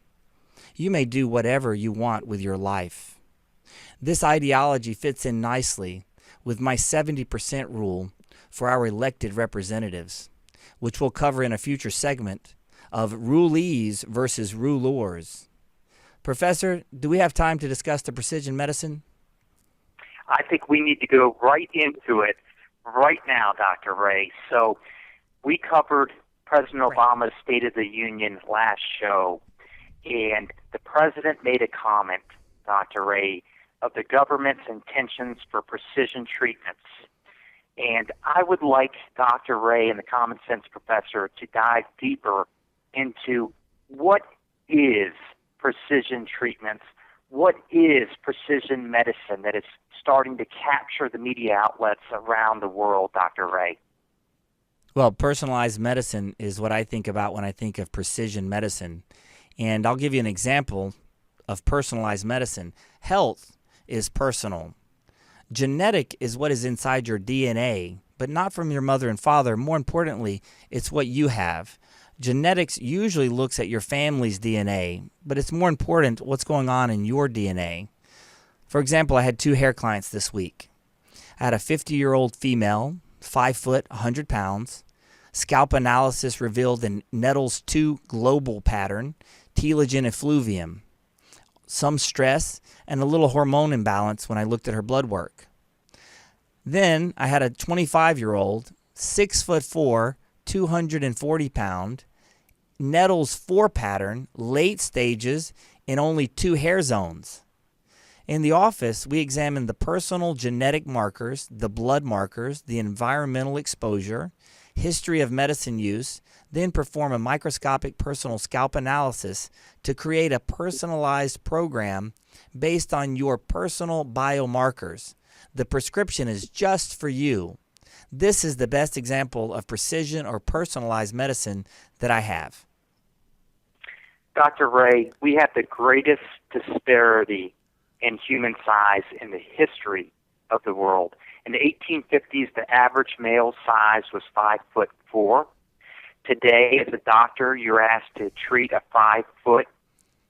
D: you may do whatever you want with your life. This ideology fits in nicely with my 70% rule for our elected representatives, which we'll cover in a future segment of rulees versus rulers. Professor, do we have time to discuss the precision medicine?
C: I think we need to go right into it right now, Dr. Ray. So we covered President Obama's State of the Union last show, and the president made a comment, Dr. Ray, of the government's intentions for precision treatments. And I would like Dr. Ray and the Common Sense Professor to dive deeper into what is precision treatments, what is precision medicine that is starting to capture the media outlets around the world, Dr. Ray?
D: Well, personalized medicine is what I think about when I think of precision medicine. And I'll give you an example of personalized medicine. Health is personal. Genetic is what is inside your DNA, but not from your mother and father. More importantly, it's what you have. Genetics usually looks at your family's DNA, but it's more important what's going on in your DNA. For example, I had 2 hair clients this week. I had a 50-year-old female, 5 foot, 100 pounds. Scalp analysis revealed the Nettles 2 global pattern, telogen effluvium, some stress, and a little hormone imbalance when I looked at her blood work. Then I had a 25-year-old, 6 foot 4, 240 pound, Nettles 4 pattern, late stages, in only 2 hair zones. In the office, we examined the personal genetic markers, the blood markers, the environmental exposure, history of medicine use, then perform a microscopic personal scalp analysis to create a personalized program based on your personal biomarkers. The prescription is just for you. This is the best example of precision or personalized medicine that I have.
C: Dr. Ray, we have the greatest disparity in human size in the history of the world. In the 1850s, the average male size was 5'4". Today, as a doctor, you're asked to treat a 5 foot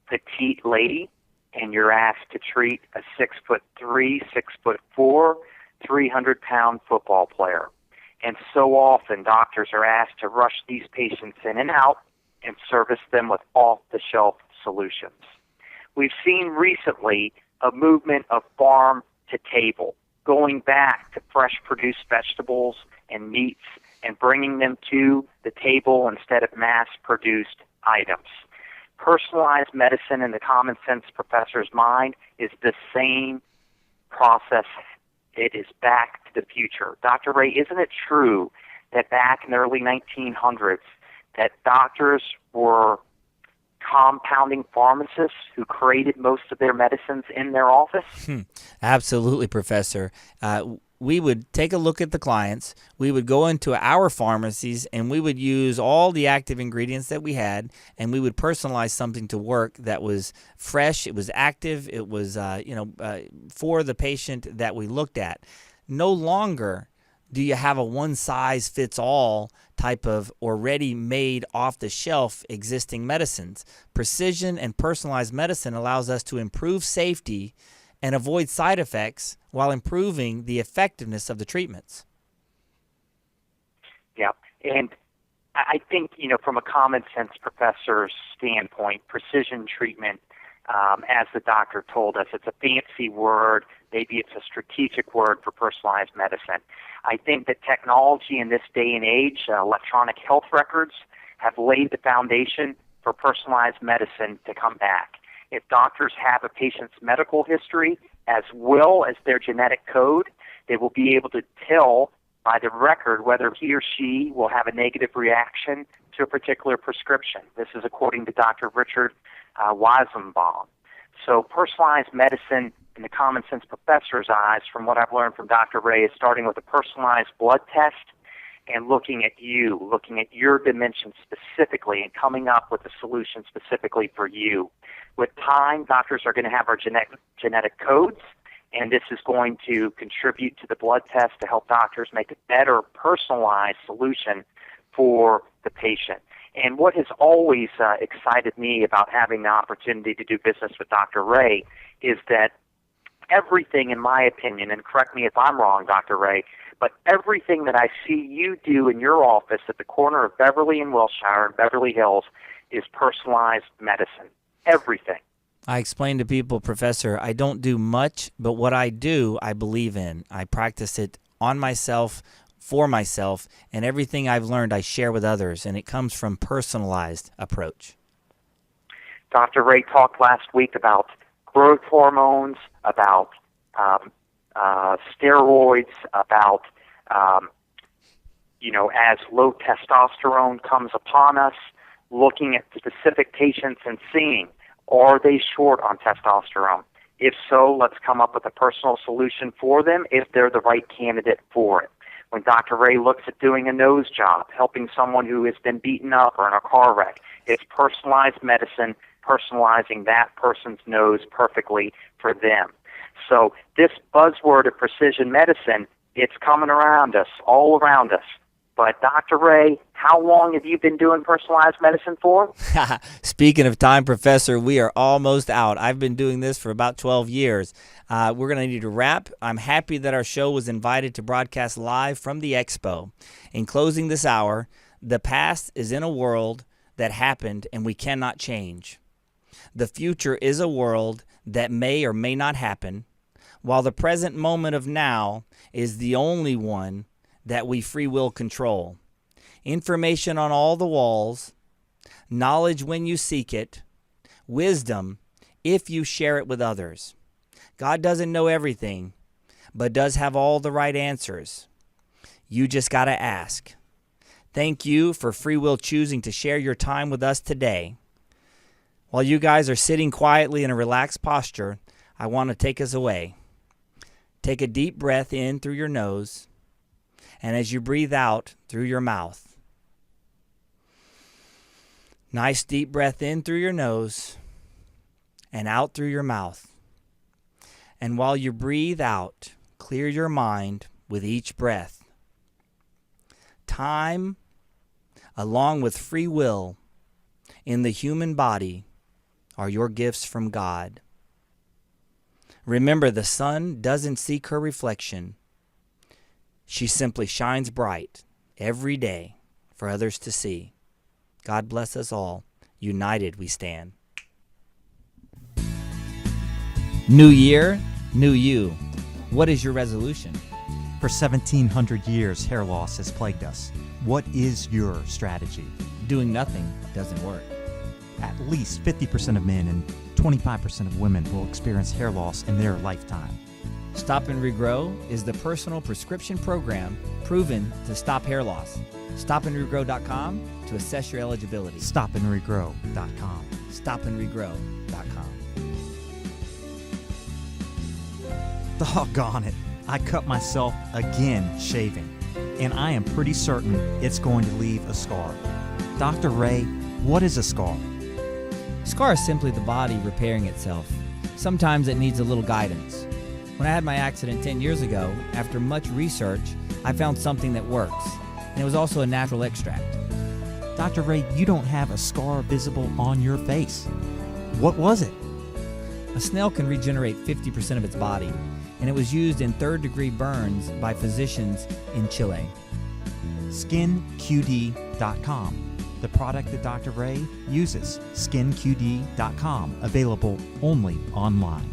C: petite lady, and you're asked to treat a 6'3", 6'4", 300-pound football player. And so often, doctors are asked to rush these patients in and out and service them with off-the-shelf solutions. We've seen recently a movement of farm to table, going back to fresh produced vegetables and meats and bringing them to the table instead of mass-produced items. Personalized medicine in the common sense professor's mind is the same process. It is back to the future. Dr. Ray, isn't it true that back in the early 1900s that doctors were compounding pharmacists who created most of their medicines in their office?
D: Absolutely, Professor. We would take a look at the clients. We would go into our pharmacies and we would use all the active ingredients that we had, and we would personalize something to work that was fresh, it was active, it was for the patient that we looked at. No longer do you have a one-size-fits-all type of already made off-the-shelf existing medicines. Precision and personalized medicine allows us to improve safety and avoid side effects while improving the effectiveness of the treatments.
C: Yeah, and I think, from a common sense professor's standpoint, precision treatment, as the doctor told us, it's a fancy word. Maybe it's a strategic word for personalized medicine. I think that technology in this day and age, electronic health records, have laid the foundation for personalized medicine to come back. If doctors have a patient's medical history as well as their genetic code, they will be able to tell by the record whether he or she will have a negative reaction to a particular prescription. This is according to Dr. Richard Weizenbaum. So personalized medicine in the common sense professor's eyes, from what I've learned from Dr. Ray, is starting with a personalized blood test and looking at you, looking at your dimension specifically and coming up with a solution specifically for you. With time, doctors are going to have our genetic codes, and this is going to contribute to the blood test to help doctors make a better personalized solution for the patient. And what has always excited me about having the opportunity to do business with Dr. Ray is that everything, in my opinion, and correct me if I'm wrong, Dr. Ray, but everything that I see you do in your office at the corner of Beverly and Wilshire and Beverly Hills is personalized medicine. Everything.
D: I explain to people, Professor, I don't do much, but what I do, I believe in. I practice it on myself, for myself, and everything I've learned I share with others, and it comes from personalized approach.
C: Dr. Ray talked last week about growth hormones, about steroids, about, as low testosterone comes upon us, looking at specific patients and seeing, Or are they short on testosterone? If so, let's come up with a personal solution for them if they're the right candidate for it. When Dr. Ray looks at doing a nose job, helping someone who has been beaten up or in a car wreck, it's personalized medicine, personalizing that person's nose perfectly for them. So this buzzword of precision medicine, it's coming around us, all around us. But Dr. Ray, how long have you been doing personalized medicine for?
D: Speaking of time, Professor, we are almost out. I've been doing this for about 12 years. We're going to need to wrap. I'm happy that our show was invited to broadcast live from the expo. In closing this hour, the past is in a world that happened and we cannot change. The future is a world that may or may not happen, while the present moment of now is the only one that we free will control. Information on all the walls, knowledge when you seek it, wisdom if you share it with others. God doesn't know everything, but does have all the right answers. You just got to ask. Thank you for free will choosing to share your time with us today. While you guys are sitting quietly in a relaxed posture, I want to take us away. Take a deep breath in through your nose, and as you breathe out through your mouth. Nice deep breath in through your nose and out through your mouth. And while you breathe out, clear your mind with each breath. Time, along with free will, in the human body are your gifts from God. Remember, the sun doesn't seek her reflection. She simply shines bright every day for others to see. God bless us all. United we stand. New year, new you. What is your resolution?
E: For 1,700 years, hair loss has plagued us. What is your strategy?
D: Doing nothing doesn't work.
E: At least 50% of men and 25% of women will experience hair loss in their lifetime.
D: Stop and Regrow is the personal prescription program proven to stop hair loss. StopandRegrow.com to assess your eligibility.
E: StopandRegrow.com.
D: StopandRegrow.com.
E: Doggone it. I cut myself again shaving, and I am pretty certain it's going to leave a scar. Dr. Ray, what is a scar?
D: Scar is simply the body repairing itself. Sometimes it needs a little guidance. When I had my accident 10 years ago, after much research, I found something that works, and it was also a natural extract.
E: Dr. Ray, you don't have a scar visible on your face. What was it?
D: A snail can regenerate 50% of its body, and it was used in third-degree burns by physicians in Chile.
E: SkinQD.com. The product that Dr. Ray uses. SkinQD.com. Available only online.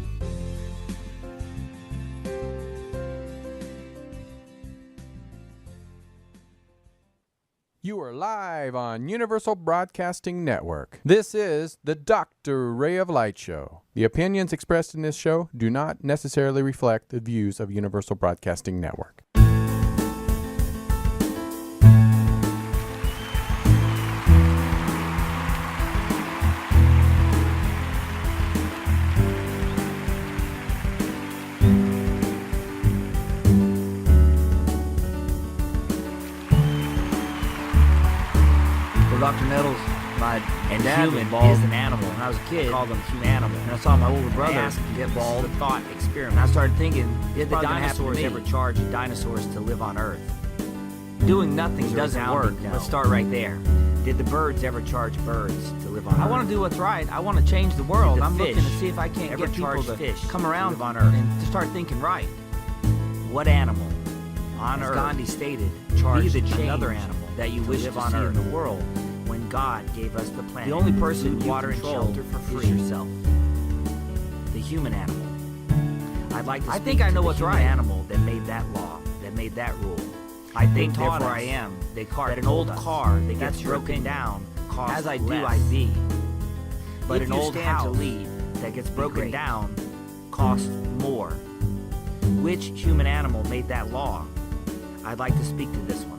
B: You are live on Universal Broadcasting Network. This is the Dr. Ray of Light Show. The opinions expressed in this show do not necessarily reflect the views of Universal Broadcasting Network.
H: Dr. Nettles, my dad was bald is an animal. When I was a kid, I called him human animal. And I saw my older brother get bald. The thought experiment. I started thinking, did the dinosaurs ever charge dinosaurs to live on Earth? Doing nothing doesn't work. No. Let's start right there. Did the birds ever charge birds to live on Earth? I want to do what's right. I want to change the world. I'm looking to see if I can't get people to come around live on Earth and to start thinking right. What animal on Earth, Gandhi stated, charged another animal that you wish to live on Earth in the world? When God gave us the planet, the only person you water and shelter for free is yourself. The human animal. I'd like to speak think I know to what's the human animal that made that law, that made that rule. I think therefore I am. Descartes that an old car that gets broken down costs as I do I be. But an old house that gets broken down costs more. Which human animal made that law? I'd like to speak to this one.